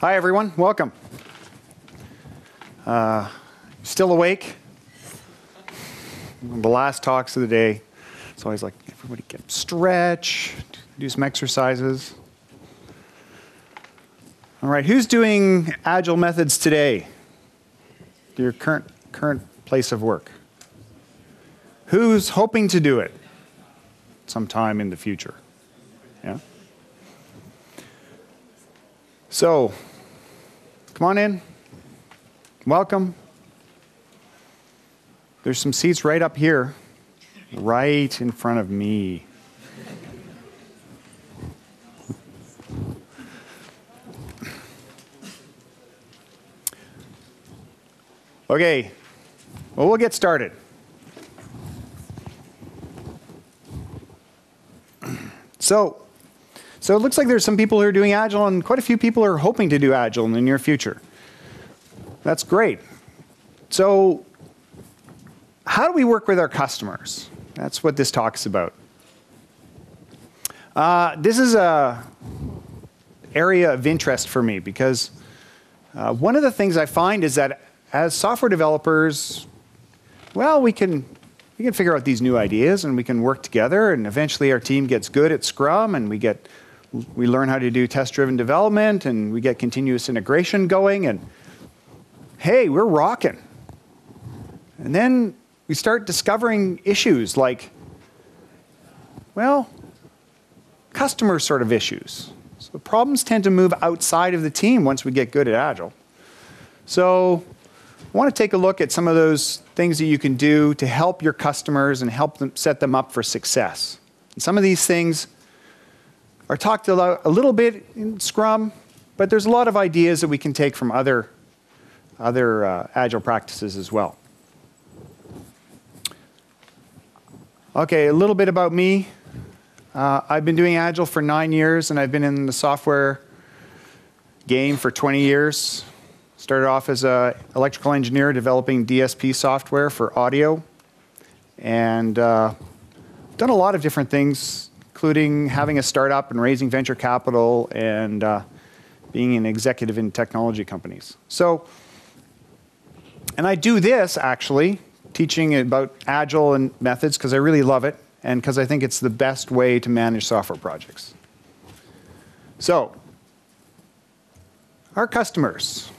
Hi, everyone. Welcome. Still awake? The last talks of the day. It's always like, everybody get stretch, do some exercises. All right, who's doing Agile methods today? Your current place of work. Who's hoping to do it sometime in the future? Yeah? So, come on in. Welcome. There's some seats right up here, right in front of me. Okay, well, we'll get started. So it looks like there's some people who are doing Agile, and quite a few people are hoping to do Agile in the near future. That's great. So how do we work with our customers? That's what this talk's about. This is an area of interest for me because one of the things I find is that as software developers, well, we can figure out these new ideas and we can work together, and eventually our team gets good at Scrum, and we learn how to do test-driven development, and we get continuous integration going, and hey, we're rocking. And then we start discovering issues like, well, customer sort of issues. So problems tend to move outside of the team once we get good at Agile. So I want to take a look at some of those things that you can do to help your customers and help them set them up for success. And some of these things are talked about a little bit in Scrum, but there's a lot of ideas that we can take from other Agile practices as well. Okay, a little bit about me. I've been doing Agile for 9 years, and I've been in the software game for 20 years. Started off as an electrical engineer developing DSP software for audio, and done a lot of different things, including having a startup and raising venture capital and being an executive in technology companies. And I do this, actually, teaching about Agile and methods because I really love it and because I think it's the best way to manage software projects. So, our customers.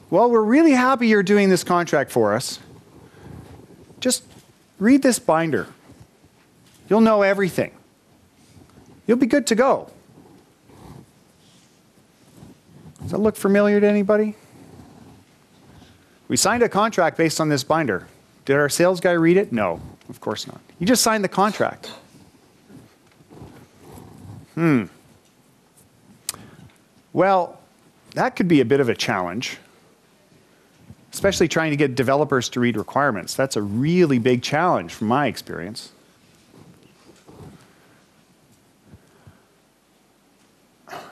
Well, we're really happy you're doing this contract for us. Just read this binder. You'll know everything. You'll be good to go. Does that look familiar to anybody? We signed a contract based on this binder. Did our sales guy read it? No, of course not. He just signed the contract. Well, that could be a bit of a challenge, especially trying to get developers to read requirements. That's a really big challenge from my experience.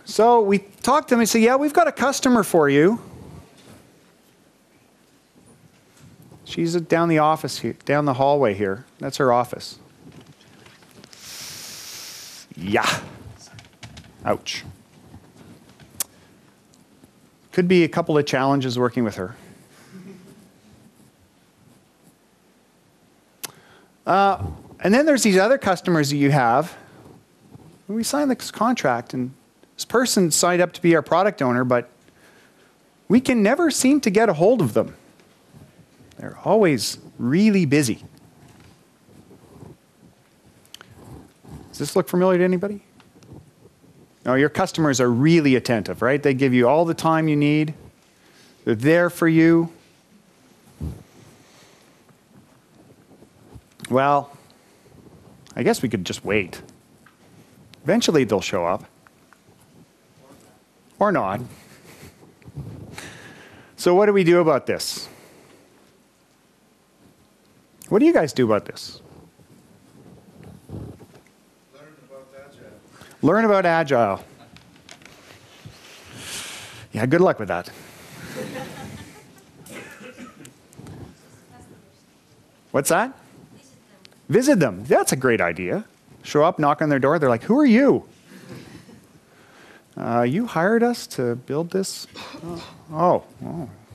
So we talked to them and said, yeah, we've got a customer for you. She's down the office here, down the hallway here. That's her office. Yeah. Ouch. Could be a couple of challenges working with her. And then there's these other customers that you have. We signed this contract, and this person signed up to be our product owner, but we can never seem to get a hold of them. They're always really busy. Does this look familiar to anybody? No, your customers are really attentive, right? They give you all the time you need. They're there for you. Well, I guess we could just wait. Eventually they'll show up. Or not. So what do we do about this? What do you guys do about this? Learn about Agile. Learn about Agile. Yeah, good luck with that. What's that? Visit them. That's a great idea. Show up, knock on their door. They're like, who are you? You hired us to build this? Oh,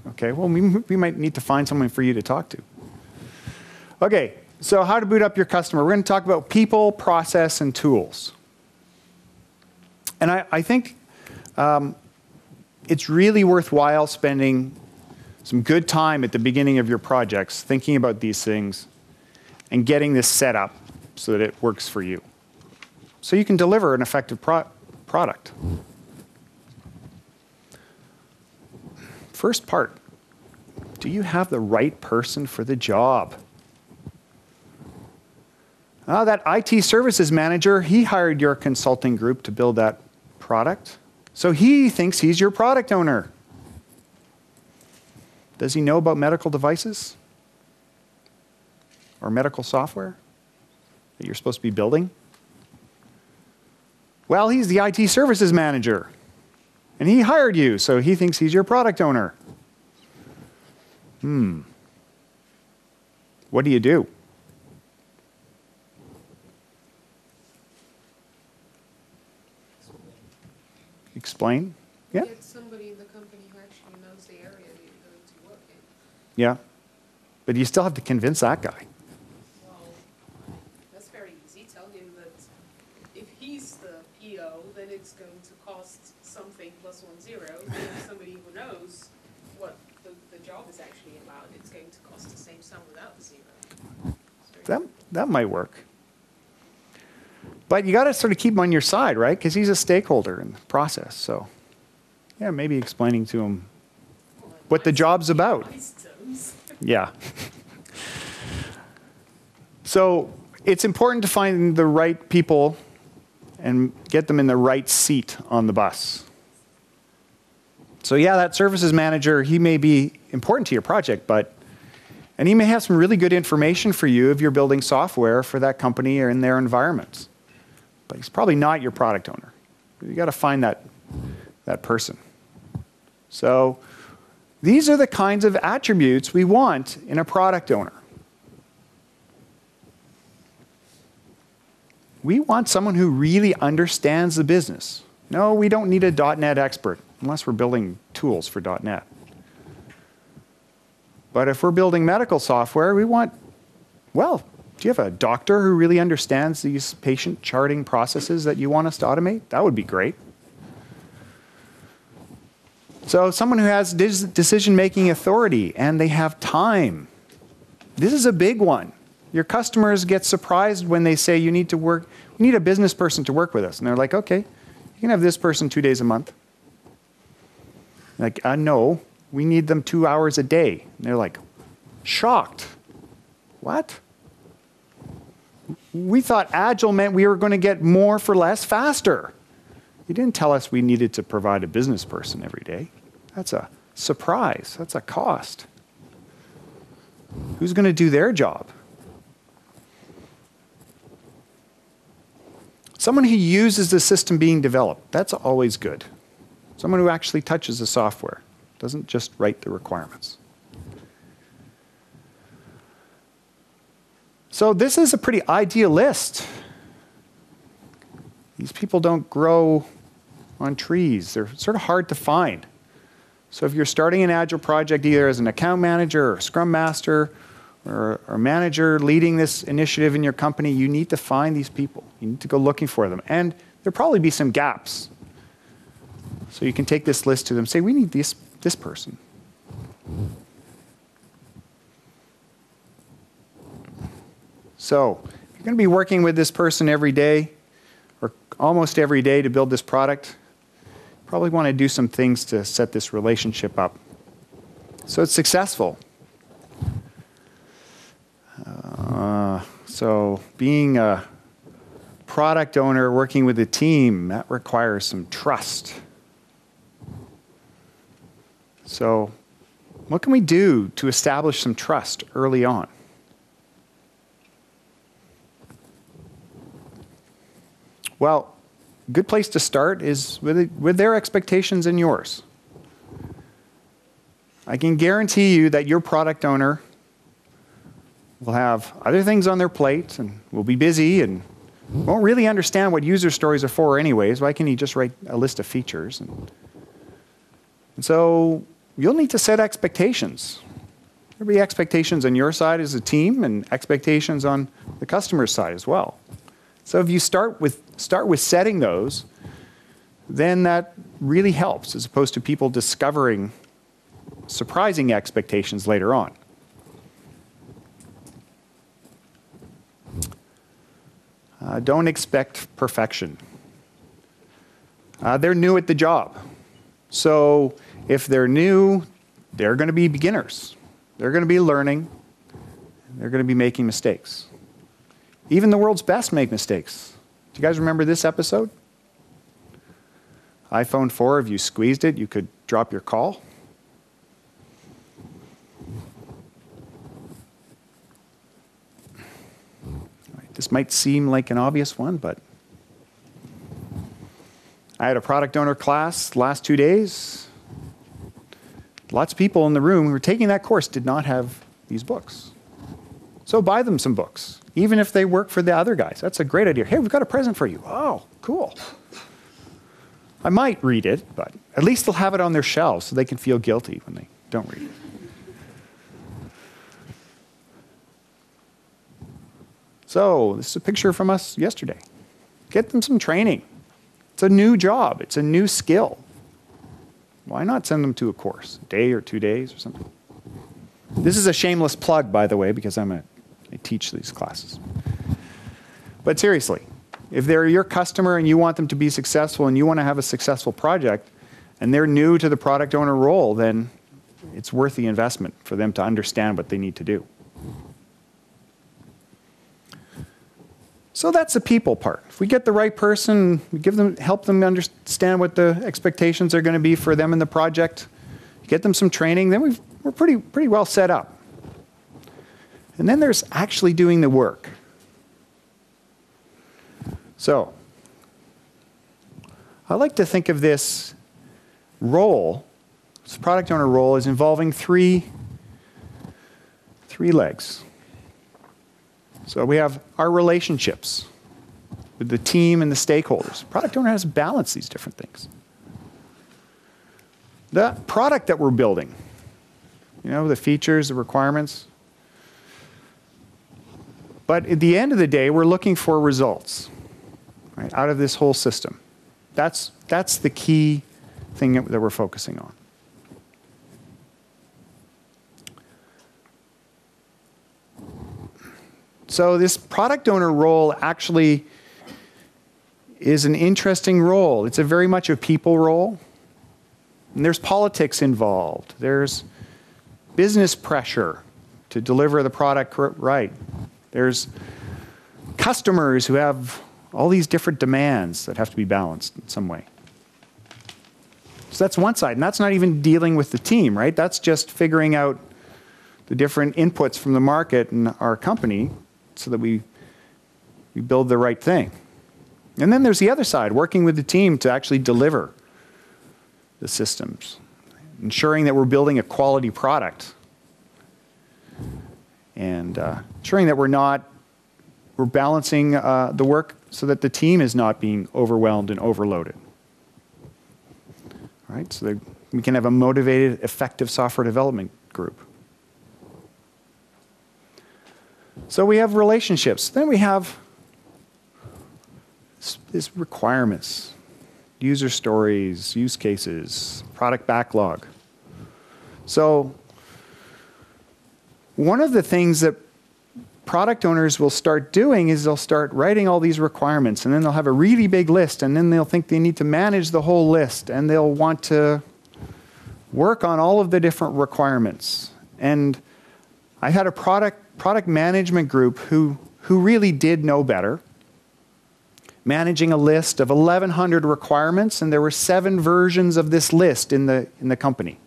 okay. Well, we might need to find someone for you to talk to. Okay, so how to boot up your customer. We're going to talk about people, process, and tools. And I think it's really worthwhile spending some good time at the beginning of your projects thinking about these things and getting this set up so that it works for you. So you can deliver an effective product. First part, do you have the right person for the job? That IT services manager, he hired your consulting group to build that product. So he thinks he's your product owner. Does he know about medical devices? Or medical software that you're supposed to be building? Well, he's the IT services manager. And he hired you, so he thinks he's your product owner. What do you do? Explain? Yeah? Get somebody in the company who actually knows the area that you're going to work in. Yeah. But you still have to convince that guy. Well, that's very easy. Tell him that if he's the PO, then it's going to cost something plus 10. Then somebody who knows what the job is actually about, it's going to cost the same sum without the zero. That might work. But you got to sort of keep him on your side, right? Because he's a stakeholder in the process. So, yeah, maybe explaining to him what the job's about. Yeah. So it's important to find the right people and get them in the right seat on the bus. So yeah, that services manager, he may be important to your project, and he may have some really good information for you if you're building software for that company or in their environments. But he's probably not your product owner. You got to find that person. So these are the kinds of attributes we want in a product owner. We want someone who really understands the business. No, we don't need a .NET expert unless we're building tools for .NET. But if we're building medical software, we want, well, do you have a doctor who really understands these patient charting processes that you want us to automate? That would be great. So someone who has decision-making authority and they have time. This is a big one. Your customers get surprised when they say you need we need a business person to work with us. And they're like, okay, you can have this person 2 days a month. Like, no, we need them 2 hours a day. And they're like, shocked. What? We thought Agile meant we were going to get more for less faster. You didn't tell us we needed to provide a business person every day. That's a surprise. That's a cost. Who's going to do their job? Someone who uses the system being developed. That's always good. Someone who actually touches the software, doesn't just write the requirements. So this is a pretty ideal list. These people don't grow on trees. They're sort of hard to find. So if you're starting an Agile project either as an account manager or Scrum Master or manager leading this initiative in your company, you need to find these people. You need to go looking for them. And there'll probably be some gaps. So you can take this list to them, say, we need this person. So if you're going to be working with this person every day or almost every day to build this product, you probably want to do some things to set this relationship up so it's successful. So being a product owner working with a team, that requires some trust. So what can we do to establish some trust early on? Well, a good place to start is with their expectations and yours. I can guarantee you that your product owner will have other things on their plate and will be busy and won't really understand what user stories are for anyways. Why can't he just write a list of features? And so you'll need to set expectations. There'll be expectations on your side as a team and expectations on the customer's side as well. So if you start with setting those, then that really helps as opposed to people discovering surprising expectations later on. Don't expect perfection. They're new at the job. So if they're new, they're going to be beginners. They're going to be learning. They're going to be making mistakes. Even the world's best make mistakes. Do you guys remember this episode? iPhone 4, if you squeezed it, you could drop your call. This might seem like an obvious one, but I had a product owner class the last 2 days. Lots of people in the room who were taking that course did not have these books. So buy them some books, even if they work for the other guys. That's a great idea. Hey, we've got a present for you. Oh, cool. I might read it, but at least they'll have it on their shelves so they can feel guilty when they don't read it. So this is a picture from us yesterday. Get them some training. It's a new job. It's a new skill. Why not send them to a course, a day or 2 days or something? This is a shameless plug, by the way, because I teach these classes. But seriously, if they're your customer and you want them to be successful and you want to have a successful project and they're new to the product owner role, then it's worth the investment for them to understand what they need to do. So that's the people part. If we get the right person, we help them understand what the expectations are going to be for them in the project, get them some training, then we're pretty well set up. And then there's actually doing the work. So I like to think of this role, this product owner role, as involving three legs. So we have our relationships with the team and the stakeholders. Product owner has to balance these different things. The product that we're building, the features, the requirements. But at the end of the day, we're looking for results, right, out of this whole system. That's the key thing that we're focusing on. So this product owner role actually is an interesting role. It's very much a people role. And there's politics involved. There's business pressure to deliver the product right. There's customers who have all these different demands that have to be balanced in some way. So that's one side. And that's not even dealing with the team, right? That's just figuring out the different inputs from the market and our company so that we build the right thing. And then there's the other side, working with the team to actually deliver the systems, ensuring that we're building a quality product, and ensuring that we're balancing the work so that the team is not being overwhelmed and overloaded. All right, so that we can have a motivated, effective software development group. So we have relationships. Then we have these requirements, user stories, use cases, product backlog. So one of the things that product owners will start doing is they'll start writing all these requirements, and then they'll have a really big list, and then they'll think they need to manage the whole list, and they'll want to work on all of the different requirements. And I had a product management group who really did know better, managing a list of 1,100 requirements, and there were 7 versions of this list in the company.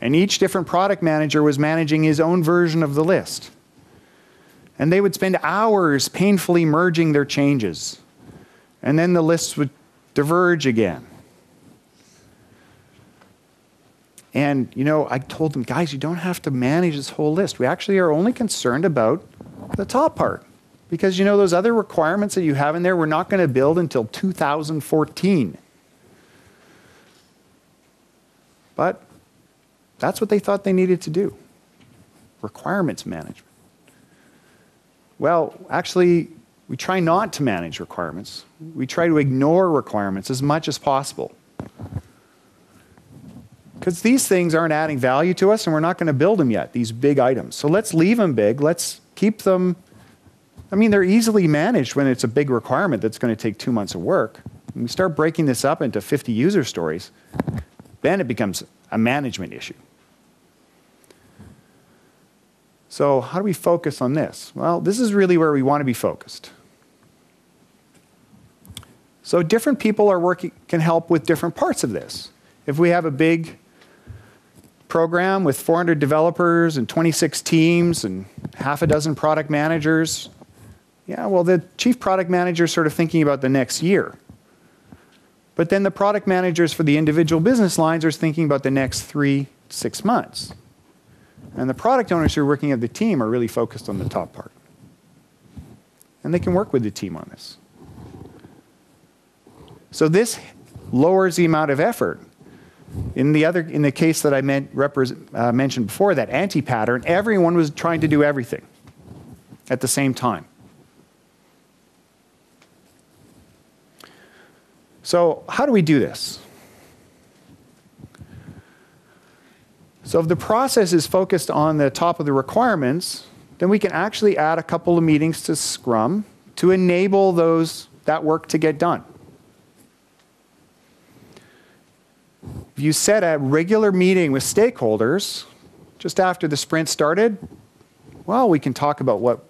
And each different product manager was managing his own version of the list. And they would spend hours painfully merging their changes. And then the lists would diverge again. And, I told them, guys, you don't have to manage this whole list. We actually are only concerned about the top part. Because you know those other requirements that you have in there, we're not going to build until 2014. But that's what they thought they needed to do. Requirements management. Well, actually, we try not to manage requirements. We try to ignore requirements as much as possible. Because these things aren't adding value to us and we're not going to build them yet, these big items. So let's leave them big. Let's keep them. I mean, they're easily managed when it's a big requirement that's going to take 2 months of work. When we start breaking this up into 50 user stories, then it becomes a management issue. So how do we focus on this? Well, this is really where we want to be focused. So different people can help with different parts of this. If we have a big program with 400 developers and 26 teams and half a dozen product managers, yeah, well, the chief product manager is sort of thinking about the next year. But then the product managers for the individual business lines are thinking about the next 3 to 6 months. And the product owners who are working at the team are really focused on the top part. And they can work with the team on this. So this lowers the amount of effort. In the case that I mentioned before, that anti-pattern, everyone was trying to do everything at the same time. So how do we do this? So if the process is focused on the top of the requirements, then we can actually add a couple of meetings to Scrum to enable that work to get done. If you set a regular meeting with stakeholders just after the sprint started, well, we can talk about what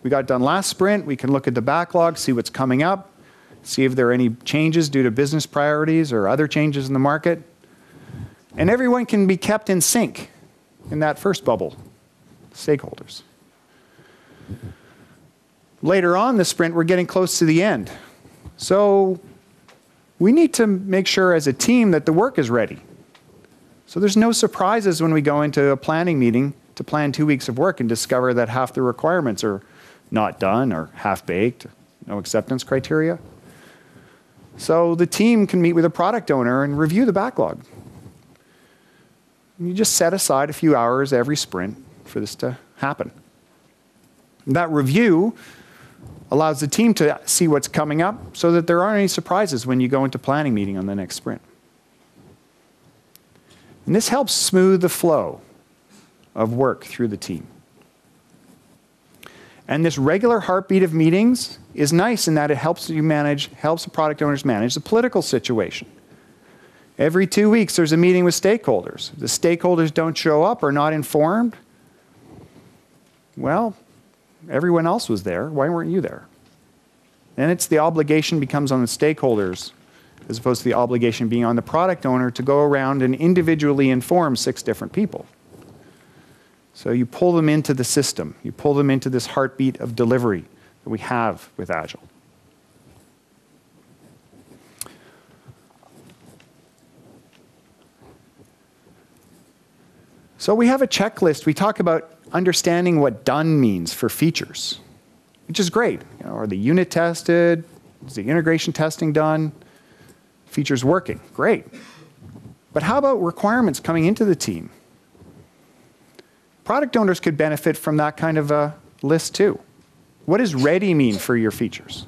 we got done last sprint. We can look at the backlog, see what's coming up, see if there are any changes due to business priorities or other changes in the market. And everyone can be kept in sync in that first bubble, stakeholders. Later on the sprint, we're getting close to the end. So we need to make sure as a team that the work is ready. So there's no surprises when we go into a planning meeting to plan 2 weeks of work and discover that half the requirements are not done or half-baked, no acceptance criteria. So the team can meet with a product owner and review the backlog. You just set aside a few hours every sprint for this to happen. That review allows the team to see what's coming up so that there aren't any surprises when you go into planning meeting on the next sprint. And this helps smooth the flow of work through the team. And this regular heartbeat of meetings is nice in that it helps the product owners manage the political situation. Every 2 weeks there's a meeting with stakeholders. If the stakeholders don't show up or not informed, well, everyone else was there. Why weren't you there? And the obligation becomes on the stakeholders as opposed to the obligation being on the product owner to go around and individually inform 6 different people. So you pull them into the system. You pull them into this heartbeat of delivery that we have with Agile. So we have a checklist. We talk about understanding what done means for features, which is great. You know, are the unit tested? Is the integration testing done? Features working? Great. But how about requirements coming into the team? Product owners could benefit from that kind of a list too. What does ready mean for your features?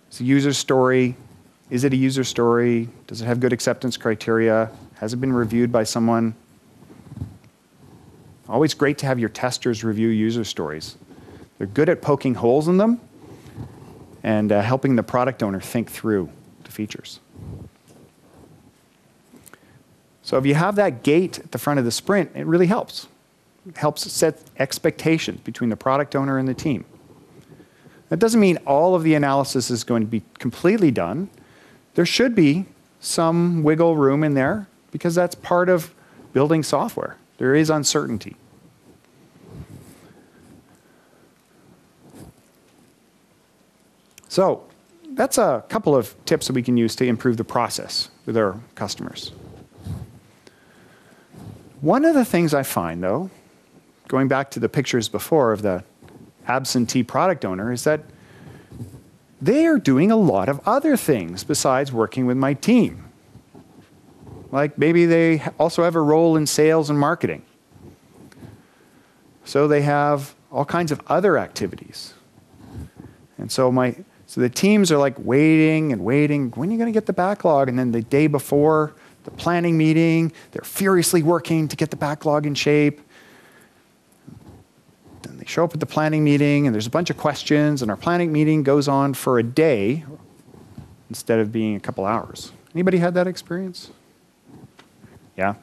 It's a user story. Is it a user story? Does it have good acceptance criteria? Has it been reviewed by someone? Always great to have your testers review user stories. They're good at poking holes in them and helping the product owner think through the features. So if you have that gate at the front of the sprint, it really helps. It helps set expectations between the product owner and the team. That doesn't mean all of the analysis is going to be completely done. There should be some wiggle room in there because that's part of building software. There is uncertainty. So that's a couple of tips that we can use to improve the process with our customers. One of the things I find, though, going back to the pictures before of the absentee product owner is that they are doing a lot of other things besides working with my team. Like maybe they also have a role in sales and marketing. So they have all kinds of other activities. And so the teams are like waiting and waiting. When are you going to get the backlog? And then the day before the planning meeting, they're furiously working to get the backlog in shape. Then they show up at the planning meeting and there's a bunch of questions and our planning meeting goes on for a day instead of being a couple hours. Anybody had that experience? Yeah?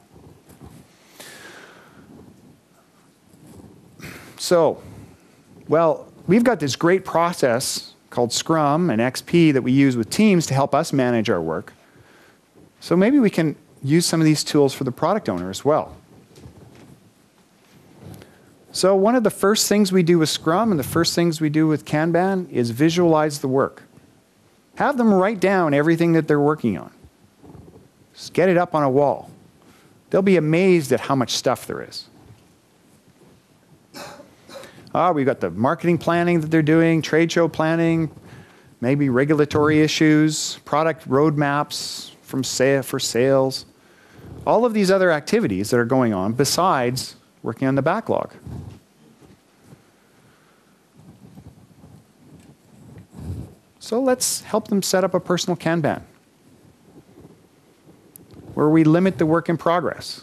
So, well, we've got this great process called Scrum and XP that we use with teams to help us manage our work. So maybe we can use some of these tools for the product owner as well. So one of the first things we do with Scrum and the first things we do with Kanban is visualize the work. Have them write down everything that they're working on. Just get it up on a wall. They'll be amazed at how much stuff there is. We've got the marketing planning that they're doing, trade show planning, maybe regulatory issues, product roadmaps for sales, all of these other activities that are going on besides working on the backlog. So let's help them set up a personal Kanban where we limit the work in progress.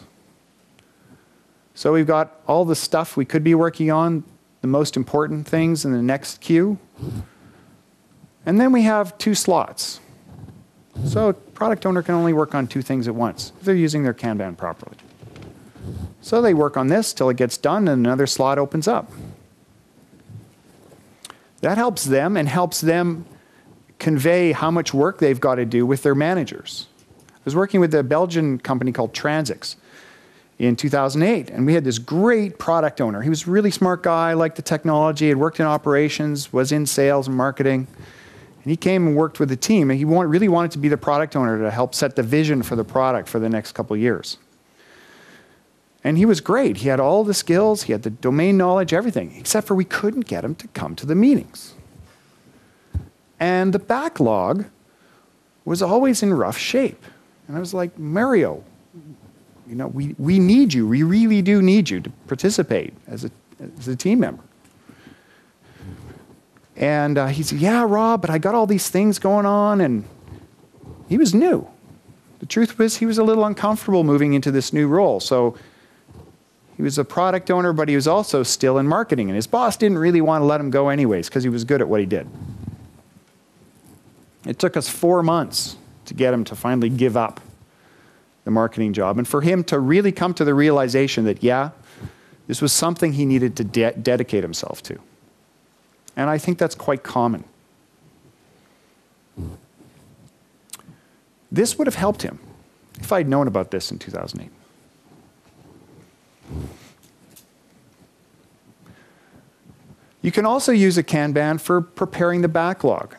So we've got all the stuff we could be working on, the most important things in the next queue. And then we have 2 slots. So a product owner can only work on 2 things at once if they're using their Kanban properly. So they work on this till it gets done and another slot opens up. That helps them and helps them convey how much work they've got to do with their managers. I was working with a Belgian company called Transix in 2008, and we had this great product owner. He was a really smart guy, liked the technology, had worked in operations, was in sales and marketing. And he came and worked with the team, and he really wanted to be the product owner to help set the vision for the product for the next couple of years. And he was great. He had all the skills, he had the domain knowledge, everything, except for we couldn't get him to come to the meetings. And the backlog was always in rough shape. And I was like, Mario, you know, we need you. We really do need you to participate as a team member. And he said, yeah, Rob, but I got all these things going on. And he was new. The truth was he was a little uncomfortable moving into this new role. So he was a product owner, but he was also still in marketing. And his boss didn't really want to let him go anyways because he was good at what he did. It took us 4 months to get him to finally give up the marketing job, and for him to really come to the realization that, yeah, this was something he needed to dedicate himself to. And I think that's quite common. This would have helped him if I'd known about this in 2008. You can also use a Kanban for preparing the backlog.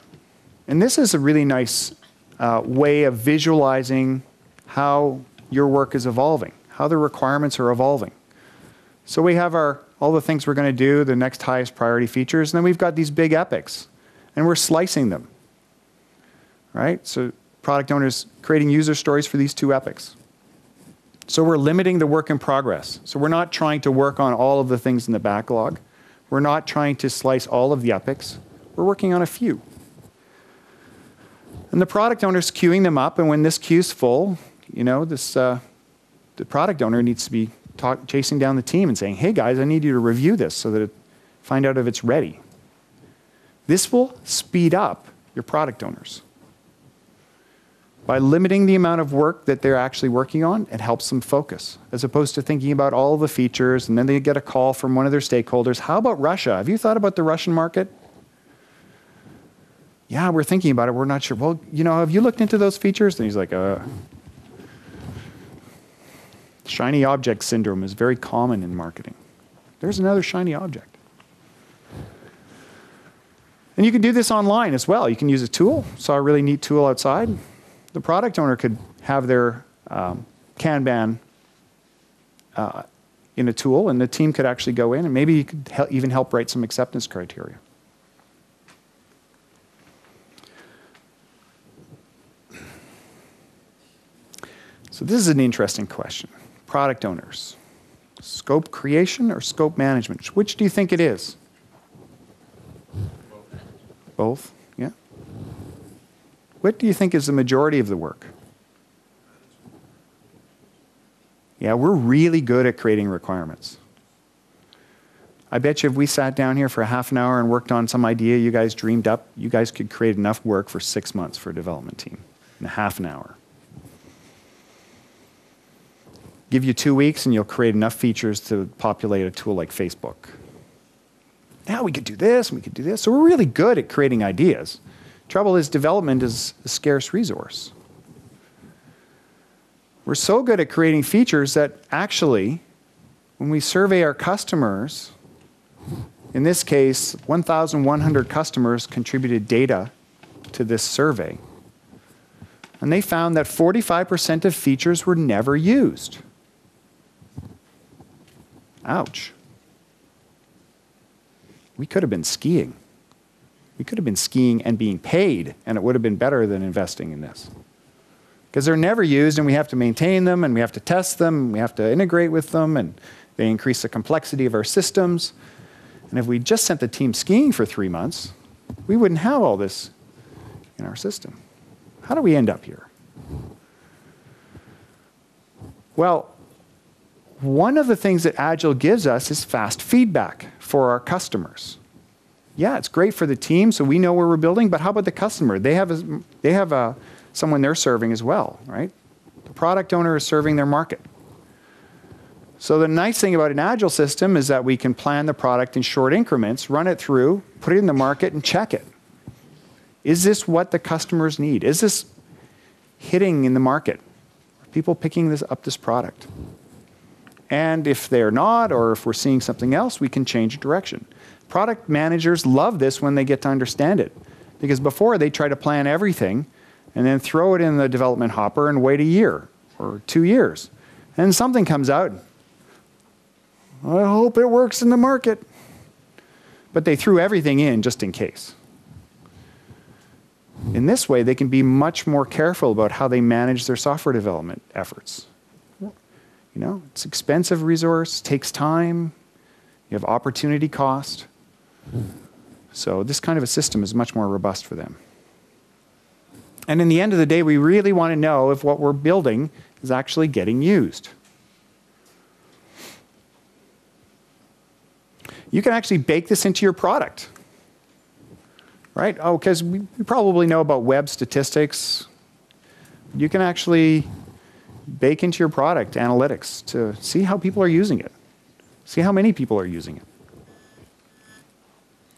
And this is a really nice way of visualizing how your work is evolving, how the requirements are evolving. So we have all the things we're going to do, the next highest priority features, and then we've got these big epics, and we're slicing them, right? So product owners creating user stories for these 2 epics. So we're limiting the work in progress. So we're not trying to work on all of the things in the backlog. We're not trying to slice all of the epics. We're working on a few. And the product owner's queuing them up, and when this queue's full, you know, the product owner needs to be chasing down the team and saying, hey guys, I need you to review this so that find out if it's ready. This will speed up your product owners. By limiting the amount of work that they're actually working on, it helps them focus, as opposed to thinking about all the features, and then they get a call from one of their stakeholders. How about Russia? Have you thought about the Russian market? Yeah, we're thinking about it. We're not sure. Well, you know, have you looked into those features? And he's like, shiny object syndrome is very common in marketing. There's another shiny object. And you can do this online as well. You can use a tool. Saw a really neat tool outside. The product owner could have their Kanban in a tool, and the team could actually go in and maybe you could even help write some acceptance criteria. So this is an interesting question. Product owners, scope creation or scope management? Which do you think it is? Both, yeah. What do you think is the majority of the work? Yeah, we're really good at creating requirements. I bet you if we sat down here for a half an hour and worked on some idea you guys dreamed up, you guys could create enough work for 6 months for a development team in a half an hour. Give you 2 weeks and you'll create enough features to populate a tool like Facebook. Now we could do this and we could do this. So we're really good at creating ideas. Trouble is development is a scarce resource. We're so good at creating features that actually, when we survey our customers, in this case, 1,100 customers contributed data to this survey. And they found that 45% of features were never used. Ouch. We could have been skiing. We could have been skiing and being paid, and it would have been better than investing in this. Because they're never used, and we have to maintain them, and we have to test them, and we have to integrate with them, and they increase the complexity of our systems. And if we just sent the team skiing for 3 months, we wouldn't have all this in our system. How do we end up here? Well, one of the things that Agile gives us is fast feedback for our customers. Yeah, it's great for the team, so we know where we're building, but how about the customer? They have someone they're serving as well, right? The product owner is serving their market. So the nice thing about an Agile system is that we can plan the product in short increments, run it through, put it in the market, and check it. Is this what the customers need? Is this hitting in the market? Are people picking up this product? And if they're not, or if we're seeing something else, we can change direction. Product managers love this when they get to understand it. Because before, they try to plan everything and then throw it in the development hopper and wait a year or 2 years. And something comes out. I hope it works in the market. But they threw everything in just in case. In this way, they can be much more careful about how they manage their software development efforts. You know, it's an expensive resource, takes time, you have opportunity cost. So this kind of a system is much more robust for them. And in the end of the day, we really want to know if what we're building is actually getting used. You can actually bake this into your product. Right? Oh, because we probably know about web statistics. You can actually bake into your product analytics to see how people are using it. See how many people are using it.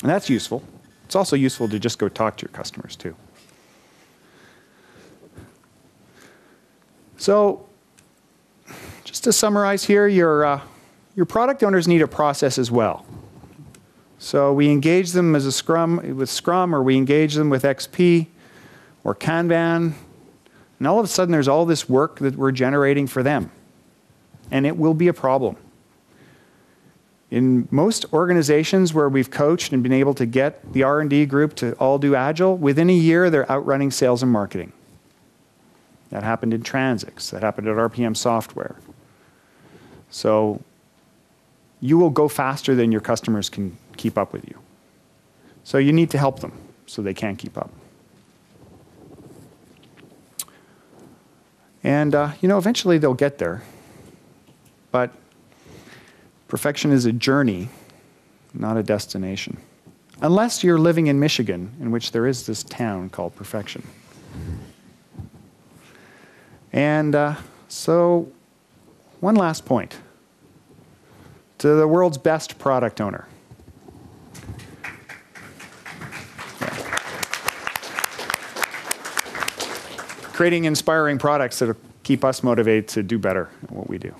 And that's useful. It's also useful to just go talk to your customers too. So, just to summarize here, your product owners need a process as well. So we engage them as with Scrum, or we engage them with XP or Kanban, and all of a sudden there's all this work that we're generating for them. And it will be a problem. In most organizations where we've coached and been able to get the R&D group to all do Agile, within a year they're outrunning sales and marketing. That happened in Transix. That happened at RPM Software. So you will go faster than your customers can keep up with you. So you need to help them so they can keep up. And you know, eventually they'll get there. But perfection is a journey, not a destination. Unless you're living in Michigan, in which there is this town called Perfection. And so, one last point. To the world's best product owner. Yeah. Creating inspiring products that keep us motivated to do better at what we do.